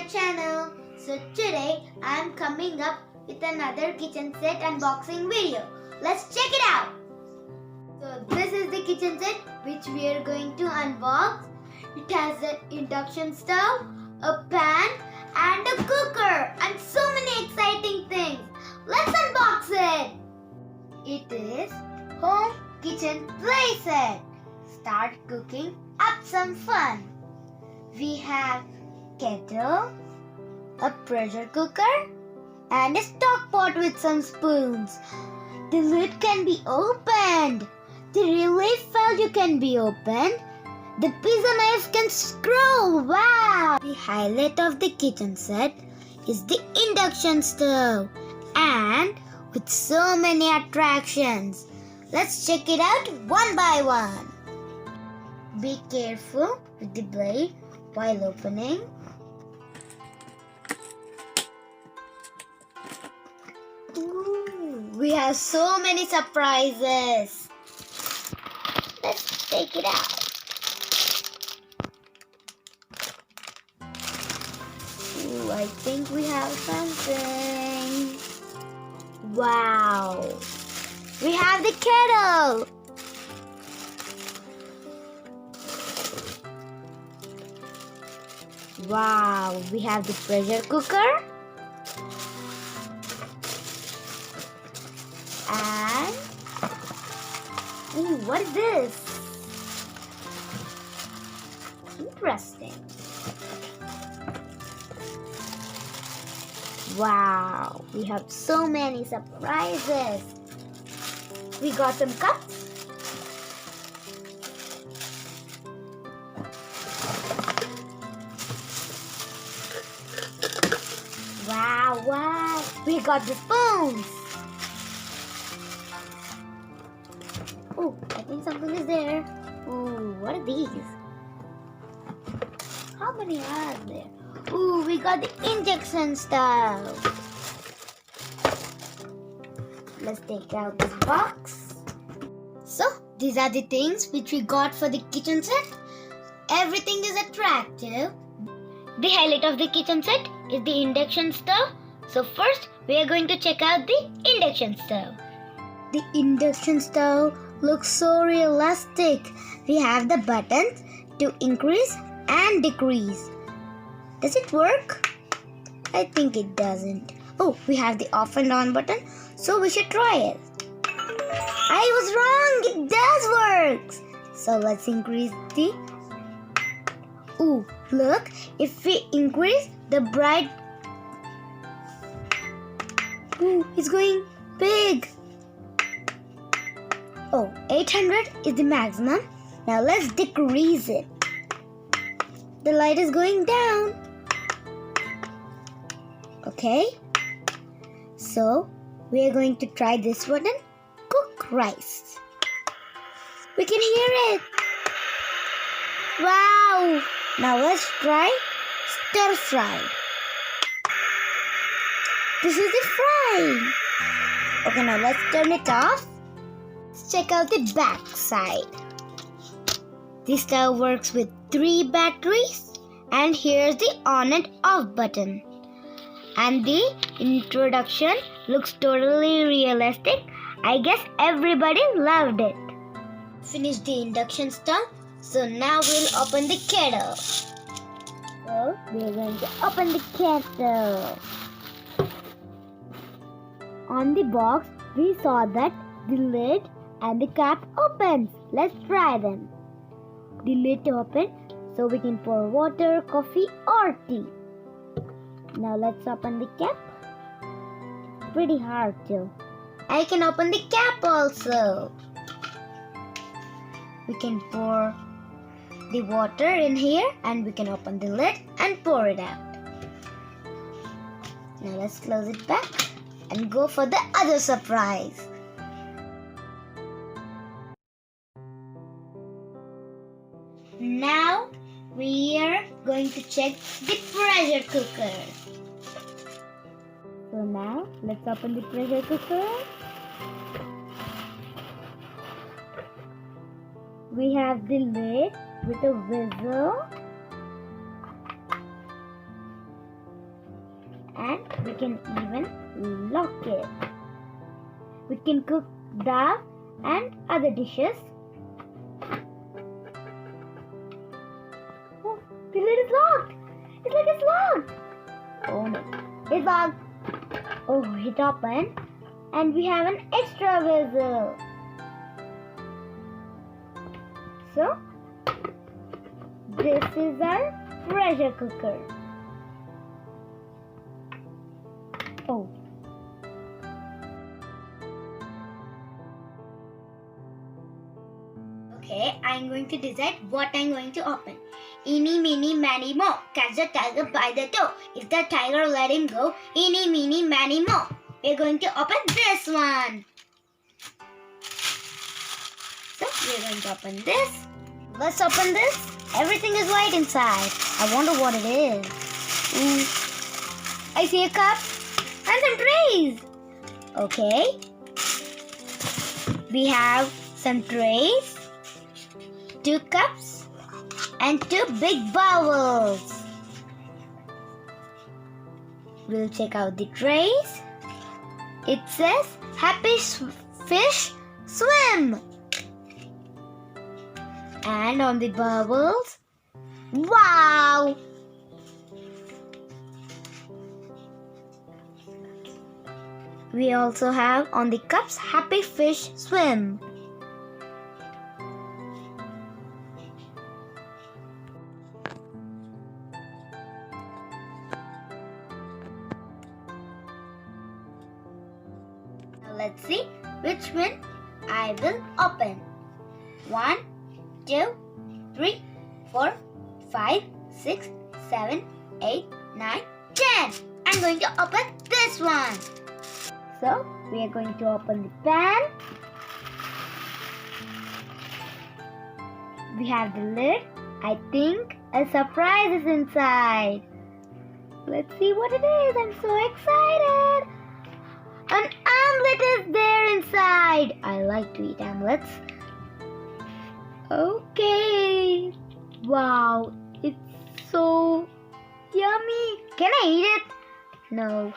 channel. So today I am coming up with another kitchen set unboxing video. Let's check it out. So this is the kitchen set which we are going to unbox. It has an induction stove, a pan and a cooker and so many exciting things. Let's unbox it. It is home kitchen play set. Start cooking up some fun. We have kettle, a pressure cooker and a stock pot with some spoons. The lid can be opened. The relief valve can be opened. The pizza knife can scroll. Wow! The highlight of the kitchen set is the induction stove and with so many attractions. Let's check it out one by one. Be careful with the blade while opening. Ooh, we have so many surprises. Let's take it out. Ooh, I think we have something. Wow! We have the kettle. Wow! We have the pressure cooker. And ooh, what is this? Interesting. Wow, we have so many surprises. We got some cups. Wow, we got the spoons. Oh, I think something is there. Ooh, what are these? How many are there? Ooh, we got the induction stove. Let's take out this box. So, these are the things which we got for the kitchen set. Everything is attractive. The highlight of the kitchen set is the induction stove. So first, we are going to check out the induction stove. The induction stove looks so realistic. We have the buttons to increase and decrease. Does it work? I think it doesn't. Oh, we have the off and on button, so we should try it. I was wrong, it does work. So let's increase the... Ooh, look, if we increase the bright... Ooh, it's going big. Oh, 800 is the maximum. Now let's decrease it. The light is going down. Okay. So, we are going to try this button. Cook rice. We can hear it. Wow. Now let's try stir fry. This is the fry. Okay, now let's turn it off. Let's check out the back side. The stove works with 3 batteries and here's the on and off button. And the introduction looks totally realistic. I guess everybody loved it. Finished the induction stove. So now we'll open the kettle. So we're going to open the kettle. On the box, we saw that the lid and the cap opens. Let's try them. The lid opens so we can pour water, coffee or tea. Now let's open the cap. Pretty hard too. I can open the cap also. We can pour the water in here and we can open the lid and pour it out. Now let's close it back and go for the other surprise. Now we are going to check the pressure cooker. So now let's open the pressure cooker. We have the lid with a whistle We can even lock it. We can cook dal and other dishes. Oh, the lid is locked. It's like it's locked. Oh no, it's locked. Oh, it opened and we have an extra vessel. So, this is our pressure cooker. Oh. Okay, I'm going to decide what I'm going to open. Eeny, meeny, miny, moe. Catch the tiger by the toe. If the tiger let him go, eeny, meeny, miny, moe. We're going to open this one. So, we're going to open this. Let's open this. Everything is white inside. I wonder what it is. I see a cup and some trays. Okay. We have some trays, 2 cups, and 2 big bowls. We'll check out the trays. It says, Happy Fish Swim. And on the bubbles, wow! We also have on the cups, Happy Fish Swim. Now let's see which one I will open. 1, 2, 3, 4, 5, 6, 7, 8, 9, 10. I'm going to open this one. So, we are going to open the pan. We have the lid. I think a surprise is inside. Let's see what it is. I'm so excited. An omelette is there inside. I like to eat omelets. Okay. Wow, it's so yummy. Can I eat it? No.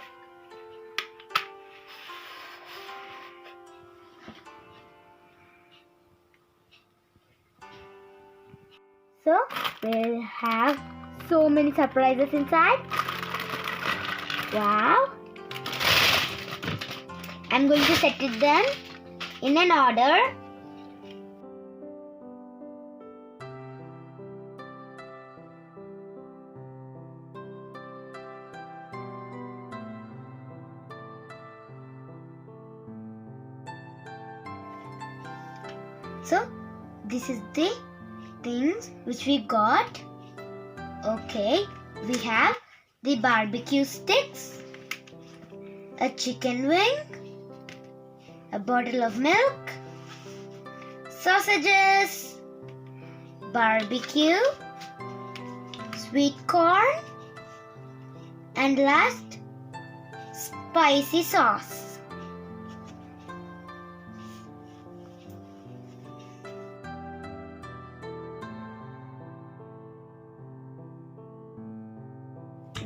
So, we have so many surprises inside. Wow. I'm going to set it then in an order. So, this is the things which we got. Okay, we have the barbecue sticks, a chicken wing, a bottle of milk, sausages, barbecue, sweet corn, and last, spicy sauce.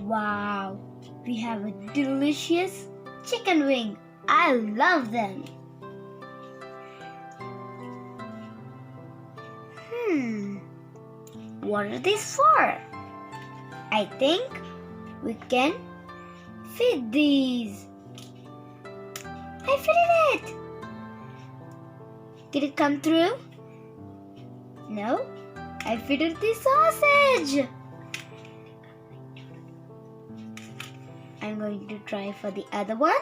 Wow, we have a delicious chicken wing. I love them. What are these for? I think we can feed these. I fitted it. Did it come through? No, I fitted the sausage. I'm going to try for the other one.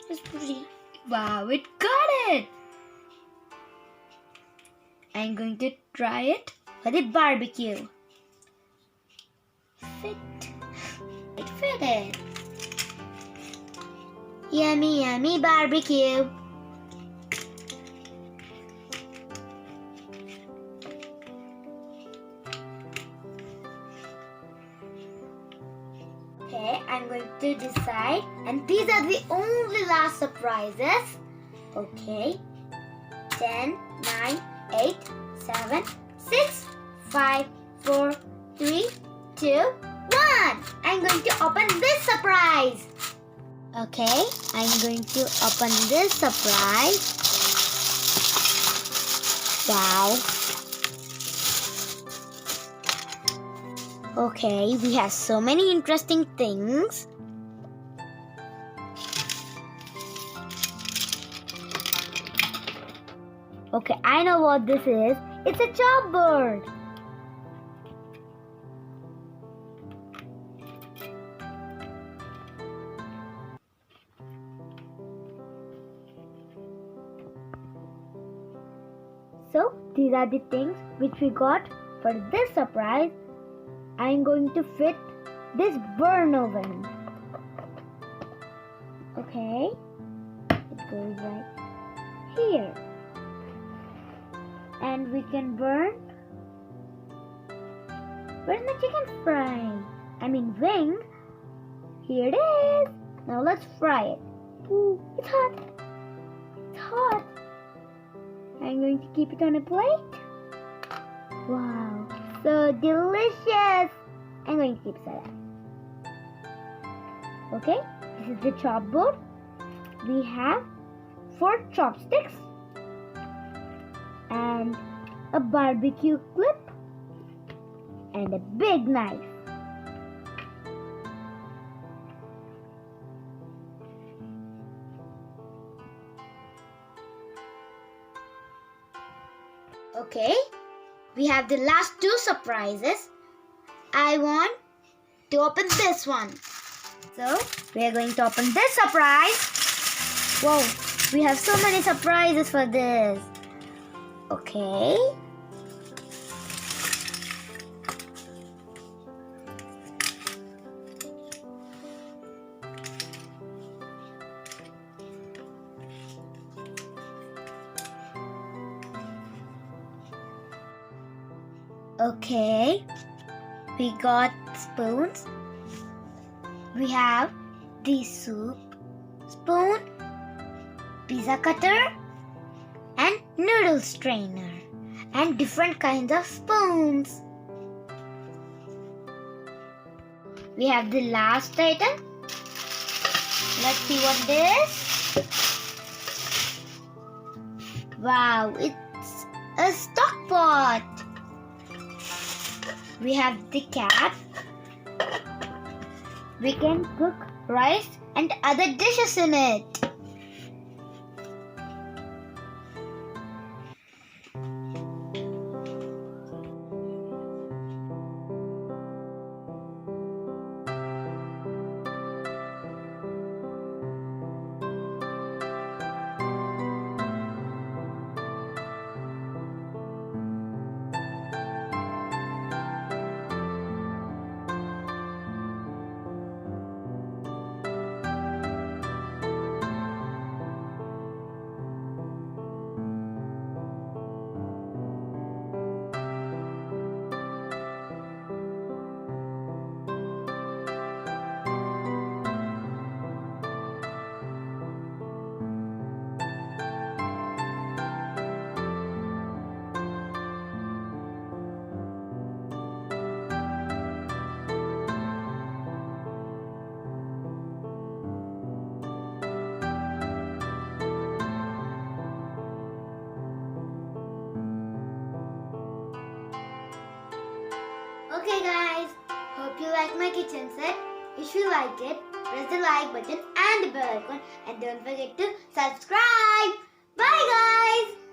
It's pretty. Wow, it got it. I'm going to try it for the barbecue. Fit. It fitted. Yummy, yummy barbecue. Okay, I'm going to decide, and these are the only last surprises. Okay, 10, 9, 8, 7, 6, 5, 4, 3, 2, 1. on! I'm going to open this surprise. Okay, I'm going to open this surprise. Wow. Okay, we have so many interesting things. Okay, I know what this is. It's a chalkboard. So, these are the things which we got for this surprise. I'm going to fit this burn oven. Okay, it goes right here. And we can burn. Where's my chicken fry? Wing. Here it is. Now let's fry it. Ooh, it's hot. It's hot. I'm going to keep it on a plate. Wow, so delicious. I'm going to keep it like that. Okay, this is the chopboard. We have 4 chopsticks and a barbecue clip and a big knife. Okay, we have the last 2 surprises. I want to open this one. So, we are going to open this surprise. Whoa, we have so many surprises for this. Okay. Okay, we got spoons. We have the soup spoon, pizza cutter, and noodle strainer, and different kinds of spoons. We have the last item. Let's see what it is. Wow, it's a stock pot. We have the cap. We can cook rice and other dishes in it. Okay guys, hope you like my kitchen set. If you like it, press the like button and the bell icon, and don't forget to subscribe. Bye guys!